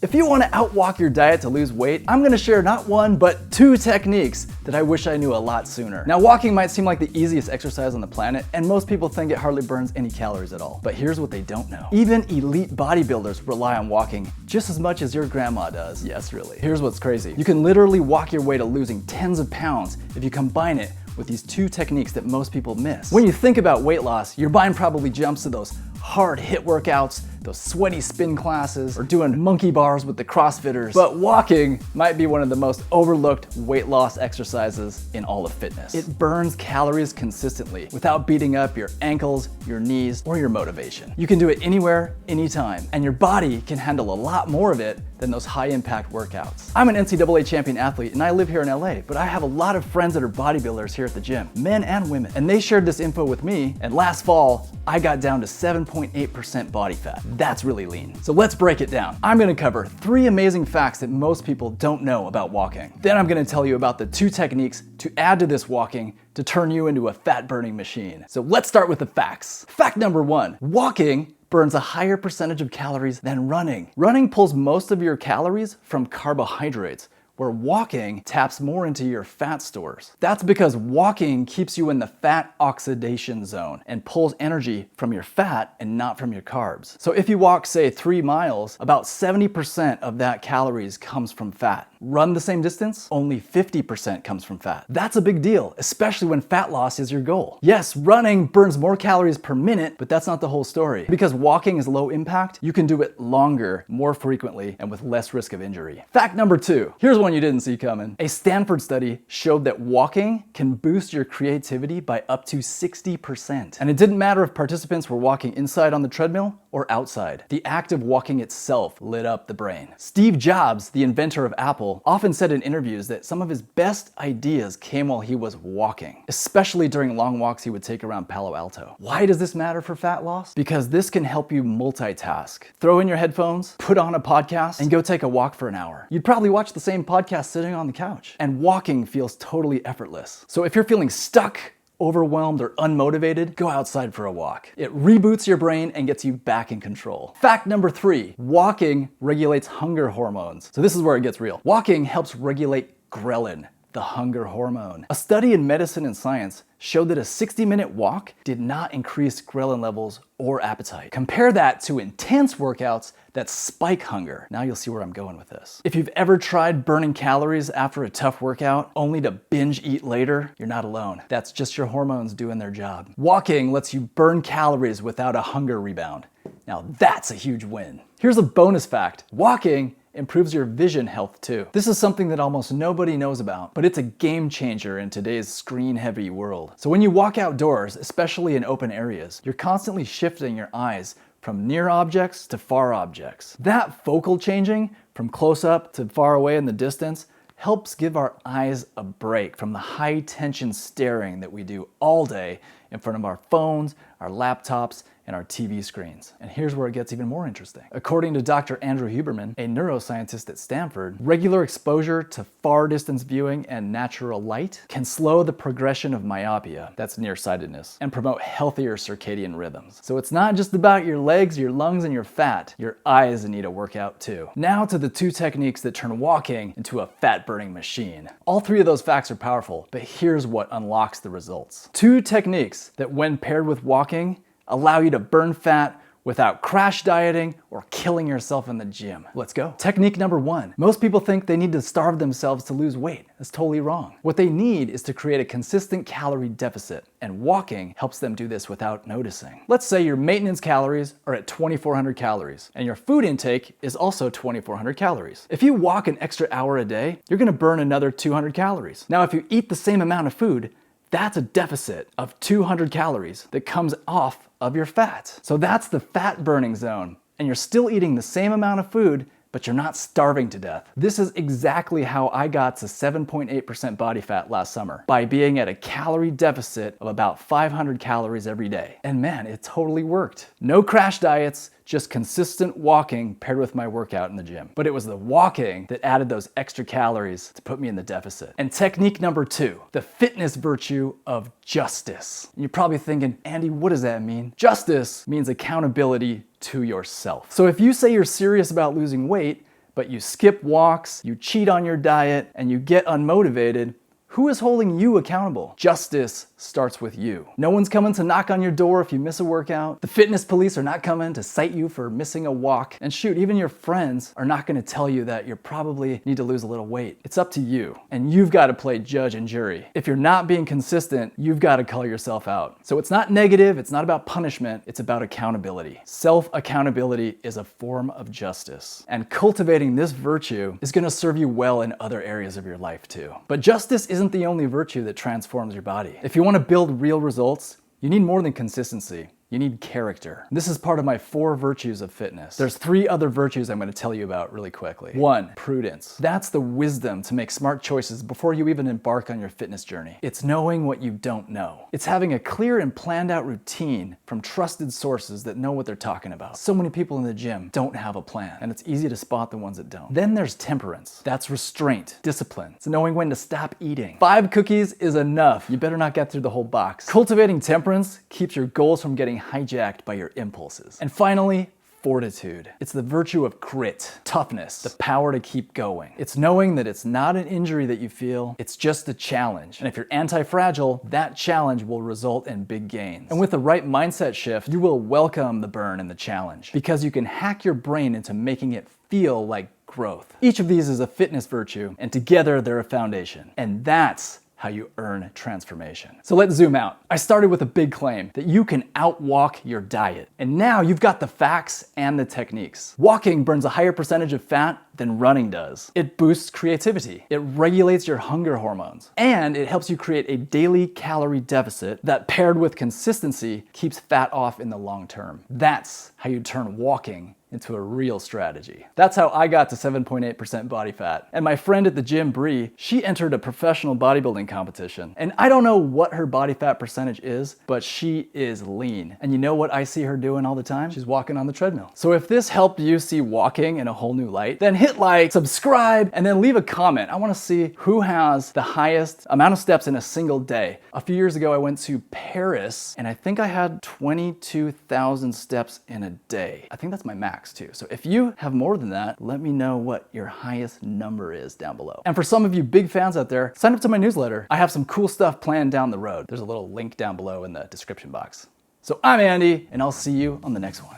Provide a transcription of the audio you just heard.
If you want to outwalk your diet to lose weight, I'm going to share not one, but 2 techniques that I wish I knew a lot sooner. Now, walking might seem like the easiest exercise on the planet, and most people think it hardly burns any calories at all. But here's what they don't know. Even elite bodybuilders rely on walking just as much as your grandma does. Yes, really. Here's what's crazy. You can literally walk your way to losing tens of pounds if you combine it with these 2 techniques that most people miss. When you think about weight loss, your mind probably jumps to those hard HIIT workouts, those sweaty spin classes, or doing monkey bars with the CrossFitters. But walking might be one of the most overlooked weight loss exercises in all of fitness. It burns calories consistently without beating up your ankles, your knees, or your motivation. You can do it anywhere, anytime, and your body can handle a lot more of it than those high impact workouts. I'm an NCAA champion athlete and I live here in LA, but I have a lot of friends that are bodybuilders here at the gym, men and women. And they shared this info with me, and last fall, I got down to 7.8% body fat. That's really lean. So let's break it down. I'm gonna cover 3 amazing facts that most people don't know about walking. Then I'm gonna tell you about the 2 techniques to add to this walking to turn you into a fat burning machine. So let's start with the facts. Fact number 1, walking burns a higher percentage of calories than running. Running pulls most of your calories from carbohydrates, where walking taps more into your fat stores. That's because walking keeps you in the fat oxidation zone and pulls energy from your fat and not from your carbs. So if you walk, say, 3 miles, about 70% of that calories comes from fat. Run the same distance, only 50% comes from fat. That's a big deal, especially when fat loss is your goal. Yes, running burns more calories per minute, but that's not the whole story. Because walking is low impact, you can do it longer, more frequently, and with less risk of injury. Fact number 2, here's one you didn't see coming. A Stanford study showed that walking can boost your creativity by up to 60%. And it didn't matter if participants were walking inside on the treadmill or outside. The act of walking itself lit up the brain. Steve Jobs, the inventor of Apple, often said in interviews that some of his best ideas came while he was walking, especially during long walks he would take around Palo Alto. Why does this matter for fat loss? Because this can help you multitask. Throw in your headphones, put on a podcast, and go take a walk for an hour. You'd probably watch the same podcast sitting on the couch. And walking feels totally effortless. So if you're feeling stuck, overwhelmed, or unmotivated, go outside for a walk. It reboots your brain and gets you back in control. Fact number 3, walking regulates hunger hormones. So this is where it gets real. Walking helps regulate ghrelin, the hunger hormone. A study in Medicine and Science showed that a 60-minute walk did not increase ghrelin levels or appetite. Compare that to intense workouts that spike hunger. Now you'll see where I'm going with this. If you've ever tried burning calories after a tough workout only to binge eat later, you're not alone. That's just your hormones doing their job. Walking lets you burn calories without a hunger rebound. Now that's a huge win. Here's a bonus fact. Walking improves your vision health too. This is something that almost nobody knows about, but it's a game changer in today's screen-heavy world. So when you walk outdoors, especially in open areas, you're constantly shifting your eyes from near objects to far objects. That focal changing from close up to far away in the distance helps give our eyes a break from the high tension staring that we do all day in front of our phones, our laptops, and our TV screens. And here's where it gets even more interesting. According to Dr. Andrew Huberman, a neuroscientist at Stanford, regular exposure to far distance viewing and natural light can slow the progression of myopia, that's nearsightedness, and promote healthier circadian rhythms. So it's not just about your legs, your lungs, and your fat. Your eyes need a workout too. Now to the 2 techniques that turn walking into a fat burning machine. All 3 of those facts are powerful, but here's what unlocks the results. 2 techniques that when paired with walking allow you to burn fat without crash dieting or killing yourself in the gym. Let's go. Technique number 1. Most people think they need to starve themselves to lose weight. That's totally wrong. What they need is to create a consistent calorie deficit, and walking helps them do this without noticing. Let's say your maintenance calories are at 2,400 calories, and your food intake is also 2,400 calories. If you walk an extra hour a day, you're gonna burn another 200 calories. Now, if you eat the same amount of food, that's a deficit of 200 calories that comes off of your fat. So that's the fat burning zone, and you're still eating the same amount of food, but you're not starving to death. This is exactly how I got to 7.8% body fat last summer, by being at a calorie deficit of about 500 calories every day. And man, it totally worked. No crash diets, just consistent walking paired with my workout in the gym. But it was the walking that added those extra calories to put me in the deficit. And technique number 2, the fitness virtue of justice. And you're probably thinking, Andy, what does that mean? Justice means accountability to yourself. So if you say you're serious about losing weight, but you skip walks, you cheat on your diet, and you get unmotivated, who is holding you accountable? Justice starts with you. No one's coming to knock on your door if you miss a workout. The fitness police are not coming to cite you for missing a walk. And shoot, even your friends are not gonna tell you that you probably need to lose a little weight. It's up to you, and you've gotta play judge and jury. If you're not being consistent, you've gotta call yourself out. So it's not negative, it's not about punishment, it's about accountability. Self-accountability is a form of justice. And cultivating this virtue is gonna serve you well in other areas of your life too. But justice isn't the only virtue that transforms your body. If you want to build real results, you need more than consistency. You need character. This is part of my 4 virtues of fitness. There's 3 other virtues I'm going to tell you about really quickly. 1, prudence. That's the wisdom to make smart choices before you even embark on your fitness journey. It's knowing what you don't know. It's having a clear and planned out routine from trusted sources that know what they're talking about. So many people in the gym don't have a plan, and it's easy to spot the ones that don't. Then there's temperance. That's restraint, discipline. It's knowing when to stop eating. 5 cookies is enough. You better not get through the whole box. Cultivating temperance keeps your goals from getting hijacked by your impulses. And finally, fortitude. It's the virtue of grit, toughness, the power to keep going. It's knowing that it's not an injury that you feel, it's just a challenge. And if you're anti-fragile, that challenge will result in big gains. And with the right mindset shift, you will welcome the burn and the challenge because you can hack your brain into making it feel like growth. Each of these is a fitness virtue, and together they're a foundation. And that's how you earn transformation. So let's zoom out. I started with a big claim that you can outwalk your diet. And now you've got the facts and the techniques. Walking burns a higher percentage of fat than running does. It boosts creativity. It regulates your hunger hormones. And it helps you create a daily calorie deficit that, paired with consistency, keeps fat off in the long term. That's how you turn walking into a real strategy. That's how I got to 7.8% body fat. And my friend at the gym, Bree, she entered a professional bodybuilding competition. And I don't know what her body fat percentage is, but she is lean. And you know what I see her doing all the time? She's walking on the treadmill. So if this helped you see walking in a whole new light, then hit like, subscribe, and then leave a comment. I wanna see who has the highest amount of steps in a single day. A few years ago, I went to Paris, and I think I had 22,000 steps in a day. I think that's my max too. So if you have more than that, let me know what your highest number is down below. And for some of you big fans out there, sign up to my newsletter. I have some cool stuff planned down the road. There's a little link down below in the description box. So I'm Andy, and I'll see you on the next one.